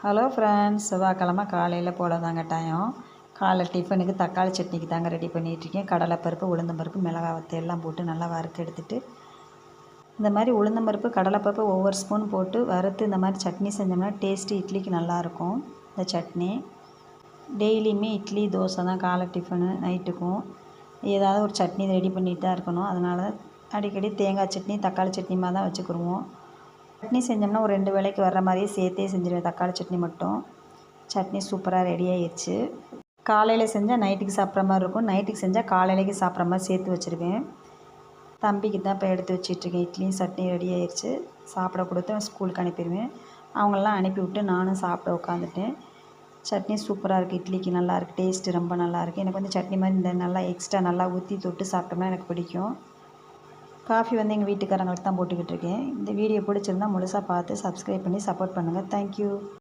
Hello friends, செவ்வாய்க்கிழமை காலையில் போல் தாங்க டைம். காலை டிஃபனுக்கு தக்காளி சட்னிக்கு தாங்க ரெடி பண்ணிகிட்ருக்கேன். கடலைப்பருப்பு, உளுந்தம்பருப்பு, மிளகாய் வத்தல் எல்லாம் போட்டு நல்லா வறுத்து எடுத்துகிட்டு, இந்த மாதிரி உளுந்தம்பருப்பு கடலைப்பருப்பு ஒவ்வொரு ஸ்பூன் போட்டு வறுத்து இந்த மாதிரி சட்னி செஞ்சோம்னா டேஸ்ட்டு இட்லிக்கு நல்லாயிருக்கும். இந்த சட்னி டெய்லியுமே இட்லி தோசை தான் காலை டிஃபனு. நைட்டுக்கும் ஏதாவது ஒரு சட்னி ரெடி பண்ணிட்டு தான் இருக்கணும். அதனால் அடிக்கடி தேங்காய் சட்னி தக்காளி சட்னி மாதிரி தான் வச்சுக்கிடுவோம். சட்னி செஞ்சோம்னா ஒரு 2 வேளைக்கு வர்ற மாதிரியே சேர்த்தே செஞ்சுருவேன். தக்காளி சட்னி மட்டும். சட்னி சூப்பராக ரெடி ஆகிடுச்சு. காலையில் செஞ்சால் நைட்டுக்கு சாப்பிட்ற மாதிரி இருக்கும், நைட்டுக்கு செஞ்சால் காலையிலைக்கு சாப்பிட்ற மாதிரி சேர்த்து வச்சுருவேன். தம்பிக்கு தான் இப்போ எடுத்து வச்சிட்ருக்கேன். இட்லியும் சட்னி ரெடி ஆகிடுச்சு. சாப்பிட கொடுத்து ஸ்கூலுக்கு அனுப்பிடுவேன். அவங்களெலாம் அனுப்பி விட்டு நானும் சாப்பிட உட்காந்துட்டேன். சட்னி சூப்பராக இருக்குது. இட்லிக்கு நல்லாயிருக்கு, டேஸ்ட்டு ரொம்ப நல்லாயிருக்கு. எனக்கு வந்து சட்னி மாதிரி இந்த நல்லா எக்ஸ்ட்ரா நல்லா ஊற்றி தொட்டு சாப்பிட்டோம்னா எனக்கு பிடிக்கும். காஃபி வந்து எங்கள் வீட்டுக்காரங்களுக்கு தான் போட்டுக்கிட்டு இருக்கேன். இந்த வீடியோ பிடிச்சிருந்தா முழுசாக பார்த்து சப்ஸ்கிரைப் பண்ணி சப்போர்ட் பண்ணுங்கள். தேங்க்யூ.